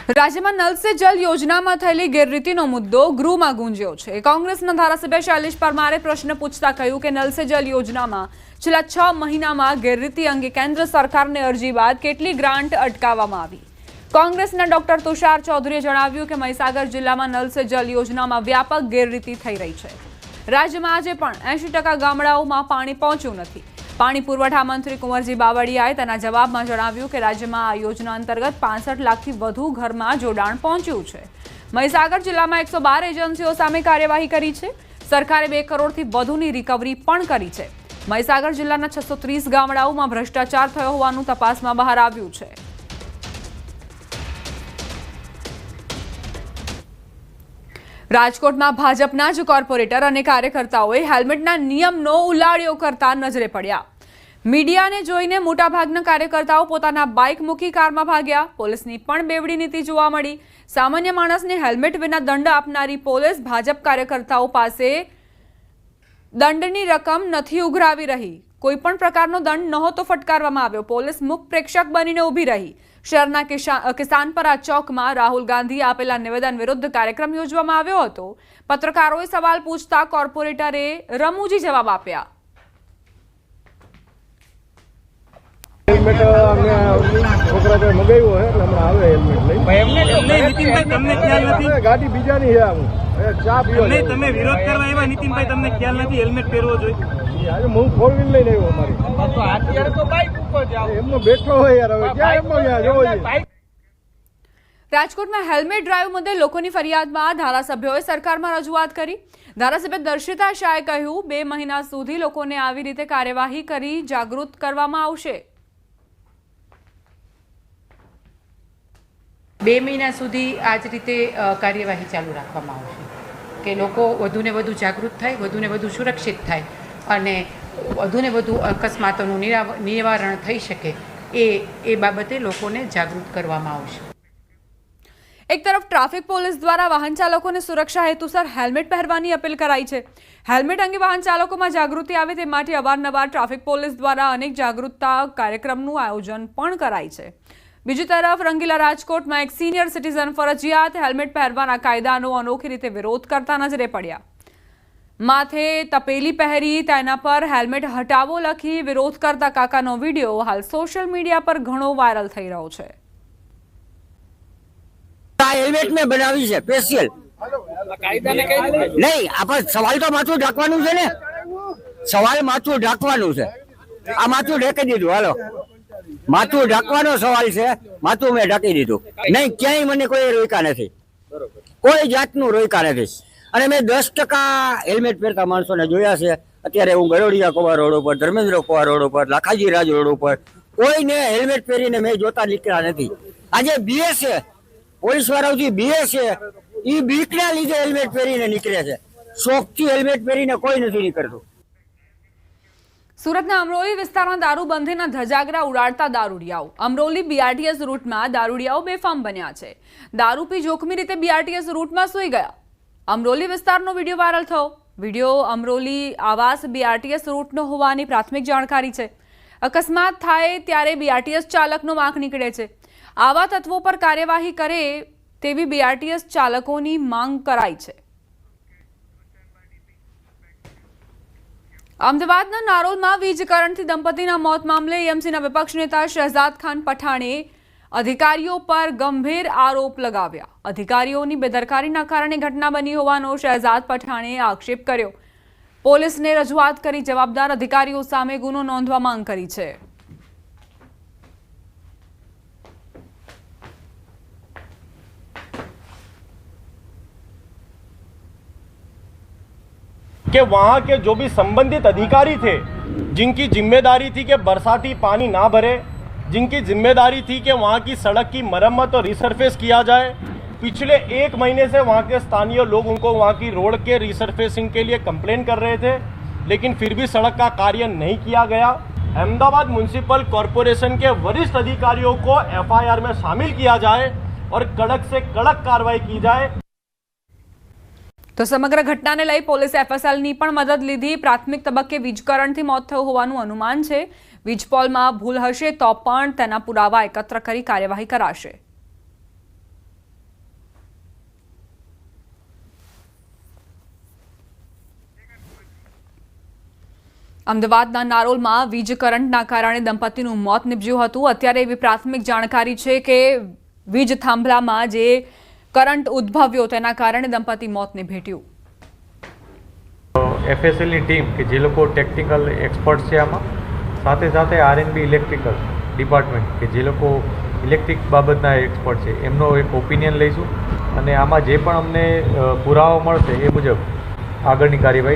રાજ્યમાં નલ સે જલ યોજનામાં થયેલી ગેરરીતિનો મુદ્દો ગૃહમાં ગુંજ્યો છે। કોંગ્રેસના ધારાસભ્ય શૈલેષ પરમારે પ્રશ્ન પૂછતા કહ્યું કે નલ સે જલ યોજનામાં છેલ્લા 6 મહિનામાં ગેરરીતિ અંગે કેન્દ્ર સરકારને અરજી બાદ કેટલી ગ્રાન્ટ અટકાવવામાં આવી। કોંગ્રેસના ડોક્ટર તુષાર ચૌધરીએ જણાવ્યું કે મહીસાગર જિલ્લામાં નલ સે જલ યોજનામાં વ્યાપક ગેરરીતિ થઈ રહી છે। રાજ્યમાં આજે પણ 80% ગામડાઓમાં પાણી પહોંચ્યું નથી। પાણી પુરવઠા મંત્રી કુંવરજી બાવળિયાએ તેના જવાબમાં જણાવ્યું કે રાજ્યમાં આ યોજના અંતર્ગત 65 લાખથી વધુ ઘરમાં જોડાણ પહોંચ્યું છે। મહીસાગર જિલ્લામાં 112 એજન્સીઓ સામે કાર્યવાહી કરી છે। સરકારે 2 કરોડથી વધુની રિકવરી પણ કરી છે। મહીસાગર જિલ્લાના 630 ગામડાઓમાં ભ્રષ્ટાચાર થયો હોવાનું તપાસમાં બહાર આવ્યું છે। રાજકોટમાં ભાજપના જ કોર્પોરેટર અને કાર્યકર્તાઓએ હેલ્મેટના નિયમનો ઉલાળ્યો કરતા નજરે પડ્યા। મીડિયાને જોઈને મોટાભાગના કાર્યકર્તાઓ પોતાના બાઇક મૂકી કારમાં ભાગ્યા। પોલીસની પણ બેવડી નીતિ જોવા મળી। સામાન્ય માણસને હેલ્મેટ વિના દંડ આપનારી પોલીસ ભાજપ કાર્યકર્તાઓ પાસે દંડની રકમ નથી ઉઘરાવી રહી। કોઈ પણ પ્રકારનો દંડ નહોતો ફટકારવામાં આવ્યો। પોલીસ મુખ પ્રેક્ષક બનીને ઊભી રહી। શહેરના કિસાનપરા ચોકમાં રાહુલ ગાંધીએ આપેલા નિવેદન વિરુદ્ધ કાર્યક્રમ યોજવામાં આવ્યો હતો। પત્રકારોએ સવાલ પૂછતા કોર્પોરેટરે રમૂજી જવાબ આપ્યા। હેલ્મેટ છોકરા કોઈ મગાવ્યો હે એટલે હમણાં આવે હેલ્મેટ લઈ નીતિનભાઈ તમને ખ્યાલ નથી ગાડી બીજાની છે હું ચા પીવા નહીં તમે વિરોધ કરવા આવ્યા નીતિનભાઈ તમને ખ્યાલ નથી હેલ્મેટ પહેરવો જોઈએ આજે હું 4 વ્હીલ લઈને આવ્યો અમારી તો અત્યારે તો બાઇક ઉપર જાવ એમનો બેઠો હોય યાર હવે ક્યાં એમનો યાર જોવો છે। રાજકોટમાં હેલ્મેટ ડ્રાઈવ મુદ્દે લોકોની ફરિયાદમાં ધારાસભ્યોએ સરકારમાં રજૂઆત કરી। ધારાસભ્ય દર્શિતા શાહે કહ્યું 2 મહિના સુધી લોકોને આવી રીતે કાર્યવાહી કરી જાગૃત કરવામાં આવશે। 2 મહિના સુધી આ જ રીતે કાર્યવાહી ચાલુ રાખવામાં આવશે કે લોકો વધુને વધુ જાગૃત થાય, વધુને વધુ સુરક્ષિત થાય અને વધુને વધુ અકસ્માતોનું નિવારણ થઈ શકે એ બાબતે લોકોને જાગૃત કરવામાં આવશે। એક તરફ ટ્રાફિક પોલીસ દ્વારા વાહન ચાલકોને સુરક્ષા હેતુસર હેલ્મેટ પહેરવાની અપીલ કરાઈ છે। હેલ્મેટ અંગે વાહન ચાલકોમાં જાગૃતિ આવે તે માટે અવારનવાર ટ્રાફિક પોલીસ દ્વારા અનેક જાગૃતતા કાર્યક્રમનું આયોજન પણ કરાય છે। બીજી તરફ રંગીલા રાજકોટમાં એક સિનિયર સિટીઝન ફરજિયાત હેલ્મેટ પહેરવાના કાયદાનો અનોખી રીતે વિરોધ કરતા નજરે પડ્યા। માથે તપેલી પહેરી તેના પર હેલ્મેટ હટાવો લખી વિરોધ કરતા કાકાનો વિડીયો હાલ સોશિયલ મીડિયા પર ઘણો વાયરલ થઈ રહ્યો છે। હેલ્મેટ મેં બનાવી છે સ્પેશિયલ નહીં આપણે સવાલ તો માથું ઢાંકવાનું છે ને સવાલ માથું ઢાંકવાનું છે આ માથું ઢાંકી દીધું હાલો માથું ઢાંકવાનો સવાલ છે માથું મેં ઢાંકી દીધું નહીં ક્યાંય મને કોઈ રોક્યા નથી કોઈ જાતનું રોક્યા નથી અને મેં 10% હેલ્મેટ પહેરતા માણસોને જોયા છે। અત્યારે હું ગરોડિયા કોવા રોડ ઉપર ધર્મેન્દ્ર કોવા રોડ ઉપર લાખાજી રાજ રોડ ઉપર કોઈને હેલ્મેટ પહેરીને મેં જોતા નીકળ્યા નથી। આજે બીએસ છે પોલીસ વાળાઓથી બીએસ છે એ બીકના લીધે હેલ્મેટ પહેરીને નીકળે છે શોખથી હેલ્મેટ પહેરીને કોઈ નથી નીકળતું। સુરતના અમરોલી વિસ્તારમાં દારૂબંધીના ધજાગરા ઉડાડતા દારૂડિયાઓ। અમરોલી બીઆરટીએસ રૂટમાં દારૂડિયાઓ બેફામ બન્યા છે। દારૂ પી જોખમી રીતે બીઆરટીએસ રૂટમાં સૂઈ ગયા। અમરોલી વિસ્તારનો વિડીયો વાયરલ થયો। વિડીયો અમરોલી આવાસ બીઆરટીએસ રૂટનો હોવાની પ્રાથમિક જાણકારી છે। અકસ્માત થાય ત્યારે બીઆરટીએસ ચાલકનો વાંક નીકળે છે। આવા તત્વો પર કાર્યવાહી કરે તેવી બીઆરટીએસ ચાલકોની માંગ કરાઈ છે। અમદાવાદના નારોલમાં વીજ કરંટથી દંપતીના મોત મામલે એએમસીના વિપક્ષ નેતા શહેજાદ ખાન પઠાણે અધિકારીઓ પર ગંભીર આરોપ લગાવ્યા। અધિકારીઓની બેદરકારીના કારણે ઘટના બની હોવાનો શહેજાદ પઠાણે આક્ષેપ કર્યો। પોલીસને રજૂઆત કરી જવાબદાર અધિકારીઓ સામે ગુનો નોંધવા માંગ કરી છે। कि वहाँ के जो भी संबंधित अधिकारी थे जिनकी जिम्मेदारी थी कि बरसाती पानी ना भरे, जिनकी जिम्मेदारी थी कि वहाँ की सड़क की मरम्मत और रिसरफेस किया जाए, पिछले 1 महीने से वहाँ के स्थानीय लोग उनको वहाँ की रोड के रिसरफेसिंग के लिए कंप्लेन कर रहे थे लेकिन फिर भी सड़क का कार्य नहीं किया गया। अहमदाबाद म्यूनिसिपल कॉरपोरेशन के वरिष्ठ अधिकारियों को एफआईआर में शामिल किया जाए और कड़क से कड़क कार्रवाई की जाए। તો સમગ્ર ઘટનાને લઈ પોલીસે એફએસએલની પણ મદદ લીધી। પ્રાથમિક તબક્કે વીજ કરંટથી મોત થયું હોવાનું અનુમાન છે। વીજપોલમાં ભૂલ હશે તો પણ તેના પુરાવા એકત્ર કરી કાર્યવાહી કરાશે। અમદાવાદના નારોલમાં વીજ કરંટના કારણે દંપતીનું મોત નીપજ્યું હતું. અત્યારે એવી પ્રાથમિક જાણકારી છે કે વીજ થાંભલામાં જે કરંટ ઉદ્ભવ્યો તેના કારણે દંપતી મોતને ભેટ્યું. એફએસએલની ટીમ કે જે લોકો ટેકનિકલ એક્સપર્ટ છે આમાં, સાથે સાથે આરએનબી ઇલેક્ટ્રિકલ ડિપાર્ટમેન્ટ કે જે લોકો ઇલેક્ટ્રિક બાબતના એક્સપર્ટ છે, એમનો એક ઓપિનિયન લઈશું અને આમાં જે પણ અમને પુરાવા મળશે એ મુજબ આગળની કાર્યવાહી